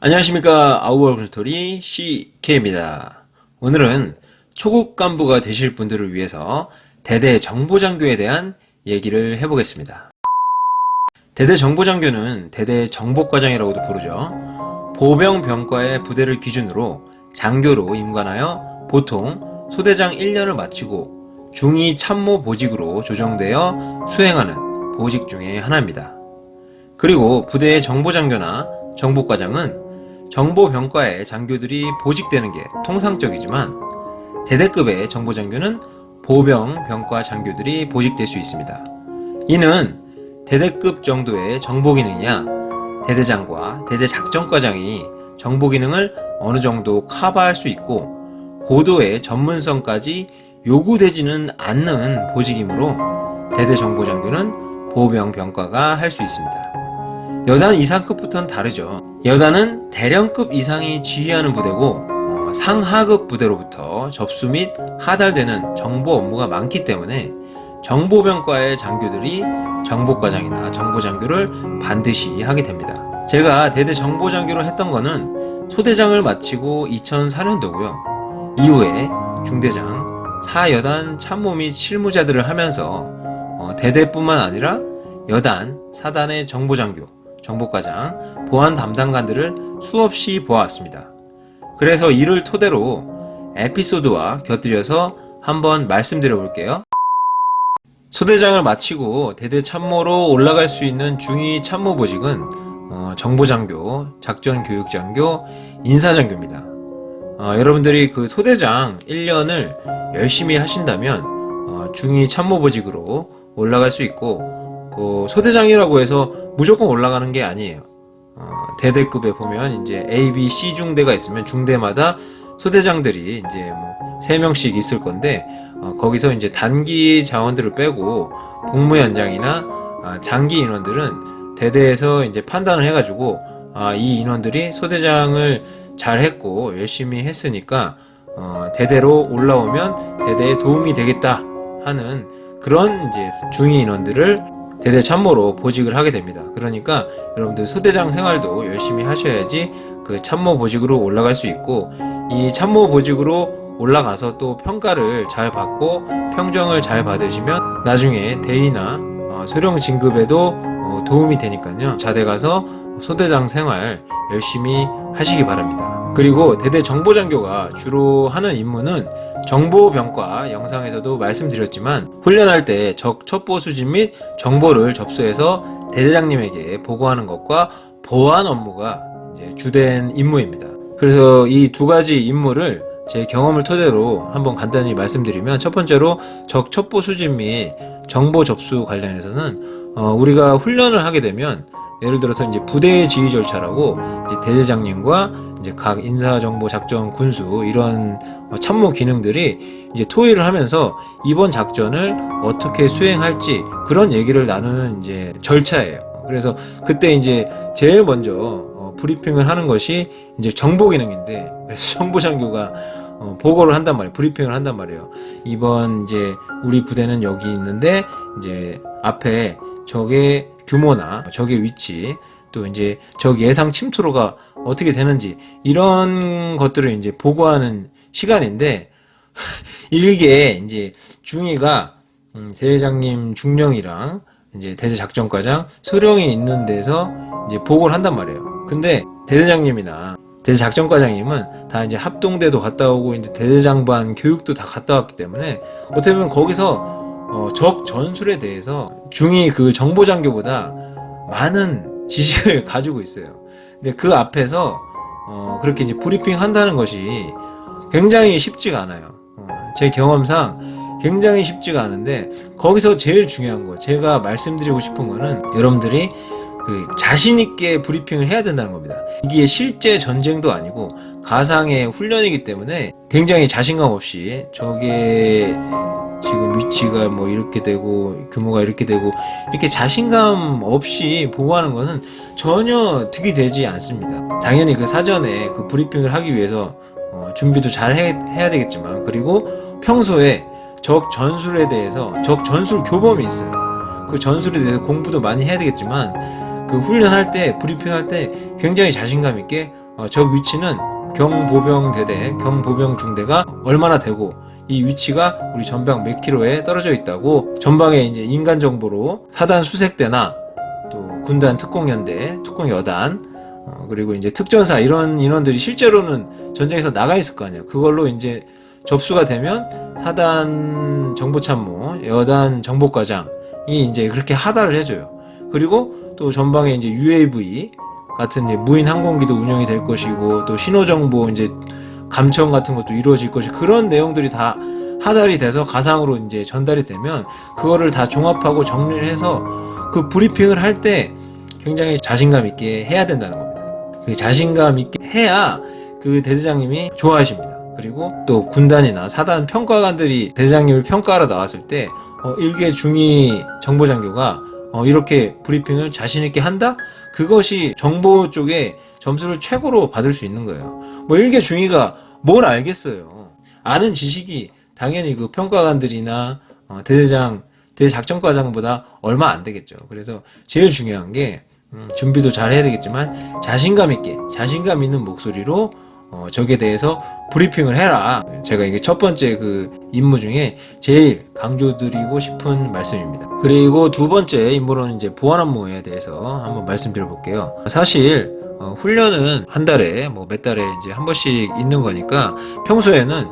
안녕하십니까. 아우어 스토리 CK입니다. 오늘은 초급 간부가 되실 분들을 위해서 대대 정보장교에 대한 얘기를 해보겠습니다. 대대 정보장교는 대대 정복과장이라고도 부르죠. 보병병과의 부대를 기준으로 장교로 임관하여 보통 소대장 1년을 마치고 중위 참모 보직으로 조정되어 수행하는 보직 중에 하나입니다. 그리고 부대의 정보장교나 정복과장은 정보병과의 장교들이 보직되는 게 통상적이지만 대대급의 정보장교는 보병병과 장교들이 보직될 수 있습니다. 이는 대대급 정도의 정보기능이야 대대장과 대대작전과장이 정보기능을 어느 정도 커버할 수 있고 고도의 전문성까지 요구되지는 않는 보직이므로 대대정보장교는 보병병과가 할 수 있습니다. 여단 이상급부터는 다르죠. 여단은 대령급 이상이 지휘하는 부대고 상하급 부대로부터 접수 및 하달되는 정보 업무가 많기 때문에 정보병과의 장교들이 정보과장이나 정보장교를 반드시 하게 됩니다. 제가 대대 정보장교를 했던 거는 소대장을 마치고 2004년도고요. 이후에 중대장, 사여단 참모 및 실무자들을 하면서 대대뿐만 아니라 여단, 사단의 정보장교, 정보과장, 보안 담당관들을 수없이 보아왔습니다. 그래서 이를 토대로 에피소드와 곁들여서 한번 말씀드려 볼게요. 소대장을 마치고 대대 참모로 올라갈 수 있는 중위 참모 보직은 정보장교, 작전교육장교, 인사장교입니다. 여러분들이 그 소대장 1년을 열심히 하신다면 중위 참모 보직으로 올라갈 수 있고 소대장이라고 해서 무조건 올라가는 게 아니에요. 대대급에 보면 이제 A, B, C 중대가 있으면 중대마다 소대장들이 이제 3명씩 있을 건데 거기서 이제 단기 자원들을 빼고 복무 연장이나 장기 인원들은 대대에서 이제 판단을 해가지고 이 인원들이 소대장을 잘 했고 열심히 했으니까 대대로 올라오면 대대에 도움이 되겠다 하는 그런 이제 중위 인원들을 대대 참모로 보직을 하게 됩니다. 그러니까 여러분들 소대장 생활도 열심히 하셔야지 그 참모 보직으로 올라갈 수 있고 이 참모 보직으로 올라가서 또 평가를 잘 받고 평정을 잘 받으시면 나중에 대위나 소령 진급에도 도움이 되니까요. 자대 가서 소대장 생활 열심히 하시기 바랍니다. 그리고 대대 정보장교가 주로 하는 임무는 정보병과 영상에서도 말씀드렸지만 훈련할 때 적 첩보 수집 및 정보를 접수해서 대대장님에게 보고하는 것과 보안 업무가 이제 주된 임무입니다. 그래서 이 두 가지 임무를 제 경험을 토대로 한번 간단히 말씀드리면 첫 번째로 적 첩보 수집 및 정보 접수 관련해서는 우리가 훈련을 하게 되면 예를 들어서 이제 부대의 지휘 절차라고 이제 대대장님과 이제 각 인사정보 작전 군수 이런 참모 기능들이 이제 토의를 하면서 이번 작전을 어떻게 수행할지 그런 얘기를 나누는 이제 절차예요. 그래서 그때 이제 제일 먼저 브리핑을 하는 것이 이제 정보 기능인데 그래서 정보장교가 보고를 한단 말이에요. 브리핑을 한단 말이에요. 이번 이제 우리 부대는 여기 있는데 이제 앞에 적의 규모나 적의 위치 또 이제 적 예상 침투로가 어떻게 되는지 이런 것들을 이제 보고하는 시간인데 이게 이제 중위가 대대장님 중령이랑 이제 대대작전과장 소령이 있는 데서 이제 보고를 한단 말이에요. 근데 대대장님이나 대대작전과장님은 다 이제 합동대도 갔다 오고 이제 대대장반 교육도 다 갔다 왔기 때문에 어떻게 보면 거기서 적 전술에 대해서 중위 그 정보장교보다 많은 지식을 가지고 있어요. 근데 그 앞에서 그렇게 이제 브리핑 한다는 것이 굉장히 쉽지가 않아요. 제 경험상 굉장히 쉽지가 않은데 거기서 제일 중요한 거 제가 말씀드리고 싶은 거는 여러분들이 그 자신 있게 브리핑을 해야 된다는 겁니다. 이게 실제 전쟁도 아니고 가상의 훈련이기 때문에 굉장히 자신감 없이 저게 지금 위치가 뭐 이렇게 되고 규모가 이렇게 되고 이렇게 자신감 없이 보고하는 것은 전혀 득이 되지 않습니다. 당연히 그 사전에 그 브리핑을 하기 위해서 준비도 잘 해야 되겠지만 그리고 평소에 적 전술에 대해서 적 전술 교범이 있어요. 그 전술에 대해서 공부도 많이 해야 되겠지만 그 훈련할 때 브리핑할 때 굉장히 자신감 있게 저 위치는 경보병대대, 경보병중대가 얼마나 되고 이 위치가 우리 전방 몇 킬로에 떨어져 있다고 전방에 이제 인간 정보로 사단 수색대나 또 군단 특공연대, 특공여단 그리고 이제 특전사 이런 인원들이 실제로는 전쟁에서 나가 있을 거 아니에요. 그걸로 이제 접수가 되면 사단 정보참모, 여단 정보과장이 이제 그렇게 하달을 해줘요. 그리고 또 전방에 이제 UAV 같은 이제 무인 항공기도 운영이 될 것이고 또 신호정보 이제 감청 같은 것도 이루어질 것이 그런 내용들이 다 하달이 돼서 가상으로 이제 전달이 되면 그거를 다 종합하고 정리를 해서 그 브리핑을 할 때 굉장히 자신감 있게 해야 된다는 겁니다. 그 자신감 있게 해야 그 대대장님이 좋아하십니다. 그리고 또 군단이나 사단 평가관들이 대대장님을 평가하러 나왔을 때 1개 중위 정보장교가 이렇게 브리핑을 자신있게 한다? 그것이 정보 쪽에 점수를 최고로 받을 수 있는 거예요. 뭐 1개 중위가 뭘 알겠어요. 아는 지식이 당연히 그 평가관들이나 대대장, 대작전과장보다 얼마 안 되겠죠. 그래서 제일 중요한 게 준비도 잘 해야 되겠지만 자신감 있게, 자신감 있는 목소리로 적에 대해서 브리핑을 해라. 제가 이게 첫 번째 그 임무 중에 제일 강조드리고 싶은 말씀입니다. 그리고 두 번째 임무로는 이제 보안 업무에 대해서 한번 말씀드려 볼게요. 사실 훈련은 한 달에 뭐 몇 달에 이제 한 번씩 있는 거니까 평소에는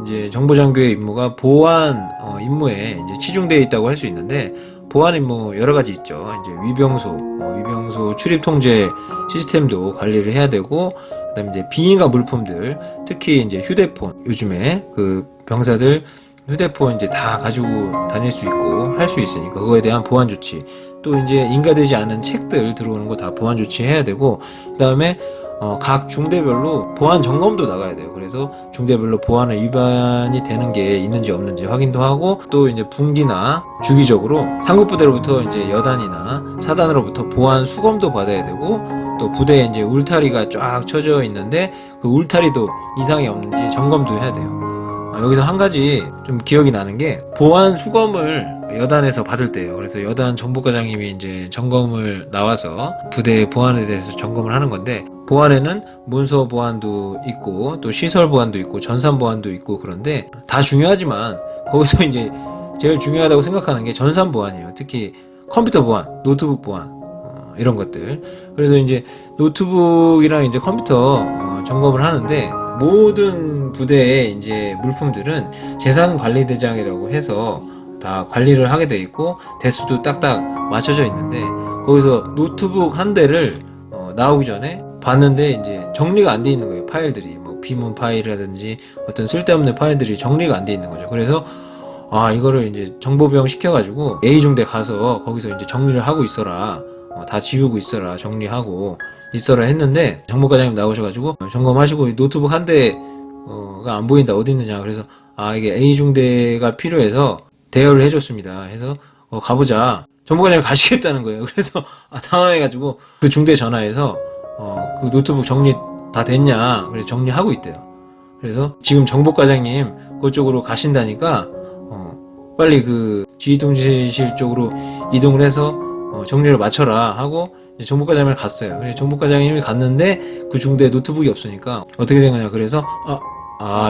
이제 정보장교의 임무가 보안 임무에 이제 치중되어 있다고 할 수 있는데 보안 임무 여러 가지 있죠. 이제 위병소 출입 통제 시스템도 관리를 해야 되고 그다음에 이제 비인가 물품들 특히 이제 휴대폰 요즘에 그 병사들 휴대폰 이제 다 가지고 다닐 수 있고 할 수 있으니까 그거에 대한 보안 조치 또 이제 인가되지 않은 책들 들어오는 거 다 보안 조치 해야 되고 그다음에 각 중대별로 보안 점검도 나가야 돼요. 그래서 중대별로 보안에 위반이 되는 게 있는지 없는지 확인도 하고 또 이제 분기나 주기적으로 상급부대로부터 이제 여단이나 사단으로부터 보안 수검도 받아야 되고 또 부대에 이제 울타리가 쫙 쳐져 있는데 그 울타리도 이상이 없는지 점검도 해야 돼요. 여기서 한 가지 좀 기억이 나는 게 보안 수검을 여단에서 받을 때예요. 그래서 여단 정보과장님이 이제 점검을 나와서 부대 보안에 대해서 점검을 하는 건데 보안에는 문서 보안도 있고 또 시설 보안도 있고 전산 보안도 있고 그런데 다 중요하지만 거기서 이제 제일 중요하다고 생각하는 게 전산 보안이에요. 특히 컴퓨터 보안, 노트북 보안 이런 것들. 그래서 이제 노트북이랑 이제 컴퓨터 점검을 하는데 모든 부대의 이제 물품들은 재산관리대장이라고 해서 다 관리를 하게 돼 있고 대수도 딱딱 맞춰져 있는데 거기서 노트북 한 대를 나오기 전에 봤는데 이제 정리가 안 돼 있는 거예요. 파일들이 뭐 비문 파일이라든지 어떤 쓸데없는 파일들이 정리가 안 돼 있는 거죠. 그래서 이거를 이제 정보병 시켜가지고 A중대 가서 거기서 이제 정리를 하고 있어라. 다 지우고 있어라. 정리하고 있어라 했는데 정보과장님 나오셔가지고 점검하시고 노트북 한 대가 안 보인다. 어디 있느냐. 그래서 이게 A중대가 필요해서 대여를 해줬습니다. 해서 가보자. 정보과장님 가시겠다는 거예요. 그래서 당황해가지고 그 중대 전화해서 그 노트북 정리 다 됐냐. 그래서 정리하고 있대요. 그래서 지금 정보과장님 그쪽으로 가신다니까 빨리 그 지휘통제실 쪽으로 이동을 해서 정리를 마쳐라 하고 정보과장님을 갔어요. 그래서 정보과장님이 갔는데 그 중대에 노트북이 없으니까 어떻게 된 거냐. 그래서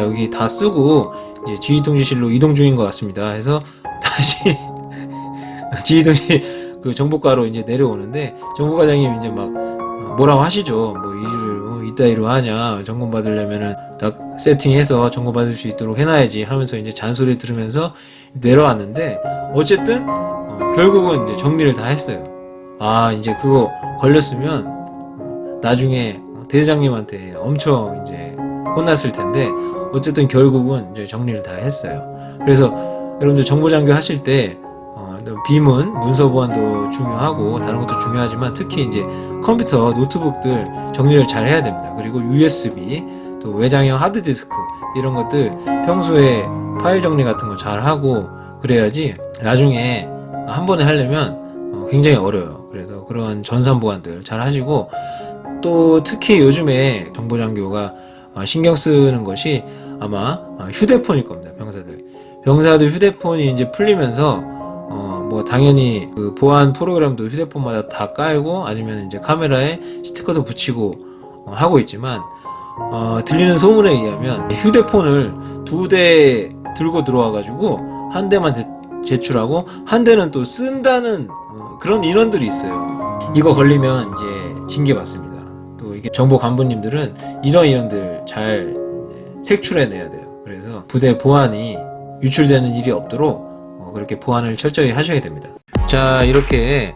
여기 다 쓰고 이제 지휘통제실로 이동 중인 것 같습니다. 해서 다시 지휘통제실 그 정보과로 이제 내려오는데 정보과장님 이제 막 뭐라고 하시죠. 뭐 일을 이따위로 하냐. 점검 받으려면은 딱 세팅해서 점검 받을 수 있도록 해놔야지 하면서 이제 잔소리 들으면서 내려왔는데 어쨌든 결국은 이제 정리를 다 했어요. 이제 그거 걸렸으면 나중에 대장님한테 엄청 이제 혼났을 텐데 어쨌든 결국은 이제 정리를 다 했어요. 그래서 여러분들 정보장교 하실 때 비문, 문서 보안도 중요하고 다른 것도 중요하지만 특히 이제 컴퓨터, 노트북들 정리를 잘 해야 됩니다. 그리고 USB, 또 외장형 하드디스크 이런 것들 평소에 파일 정리 같은 거 잘 하고 그래야지 나중에 한 번에 하려면 굉장히 어려워요. 그래서 그런 전산 보안들 잘 하시고 또 특히 요즘에 정보장교가 신경 쓰는 것이 아마 휴대폰일 겁니다. 병사들 휴대폰이 이제 풀리면서 뭐 당연히 그 보안 프로그램도 휴대폰마다 다 깔고 아니면 이제 카메라에 스티커도 붙이고 하고 있지만 들리는 소문에 의하면 휴대폰을 2대 들고 들어와가지고 한 대만 제출하고 한 대는 또 쓴다는 그런 인원들이 있어요. 이거 걸리면 이제 징계 받습니다. 또 이게 정보 간부님들은 이런 인원들 잘 색출해내야 돼요. 그래서 부대 보안이 유출되는 일이 없도록 그렇게 보안을 철저히 하셔야 됩니다. 자, 이렇게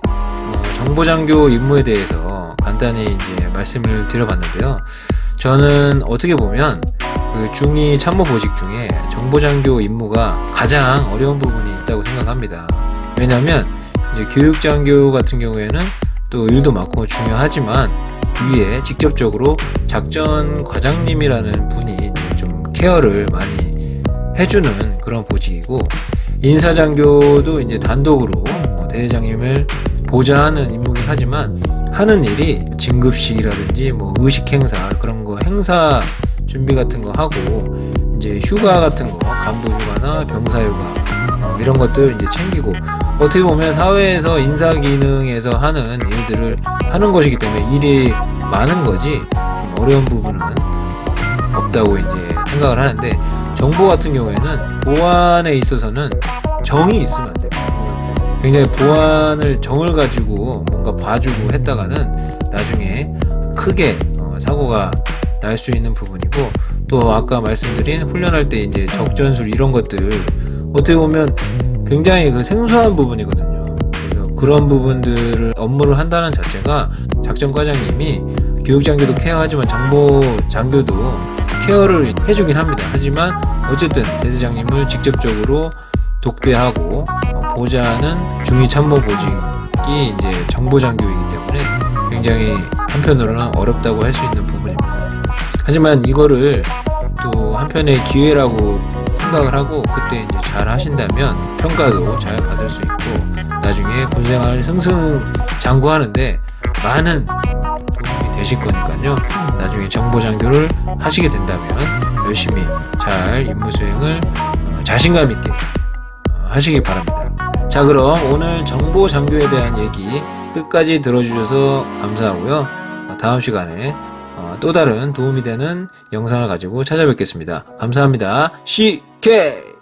정보장교 임무에 대해서 간단히 이제 말씀을 드려봤는데요. 저는 어떻게 보면 그 중위 참모 보직 중에 정보장교 임무가 가장 어려운 부분이 있다고 생각합니다. 왜냐하면 이제 교육장교 같은 경우에는 또 일도 많고 중요하지만 위에 직접적으로 작전 과장님이라는 분이 이제 좀 케어를 많이 해주는 그런 보직이고, 인사장교도 이제 단독으로 대대장님을 보좌하는 임무긴 하지만 하는 일이 진급식이라든지 뭐 의식 행사 그런 거 행사 준비 같은 거 하고, 이제 휴가 같은 거 간부 휴가나 병사 휴가 이런 것들 이제 챙기고, 어떻게 보면 사회에서 인사 기능에서 하는 일들을 하는 것이기 때문에 일이 많은 거지 좀 어려운 부분은 없다고 이제 생각을 하는데, 정보 같은 경우에는 보안에 있어서는 정이 있으면 안 됩니다. 굉장히 보안을 정을 가지고 뭔가 봐주고 했다가는 나중에 크게 사고가 날 수 있는 부분이고, 또 아까 말씀드린 훈련할 때 이제 적전술 이런 것들 어떻게 보면 굉장히 그 생소한 부분이거든요. 그래서 그런 부분들을 업무를 한다는 자체가 작전과장님이 교육장교도 케어하지만 정보장교도 케어를 해주긴 합니다. 하지만 어쨌든 대대장님을 직접적으로 독대하고 보좌하는 중위 참모 보직이 이제 정보장교이기 때문에 굉장히 한편으로는 어렵다고 할 수 있는 부분입니다. 하지만 이거를 또 한편의 기회라고 생각을 하고 그때 이제 잘 하신다면 평가도 잘 받을 수 있고 나중에 군생활 승승장구하는데 많은 도움이 되실 거니까요. 나중에 정보장교를 하시게 된다면 열심히 잘 임무 수행을 자신감 있게 하시기 바랍니다. 자, 그럼 오늘 정보장교에 대한 얘기 끝까지 들어주셔서 감사하고요. 다음 시간에 또 다른 도움이 되는 영상을 가지고 찾아뵙겠습니다. 감사합니다. CK!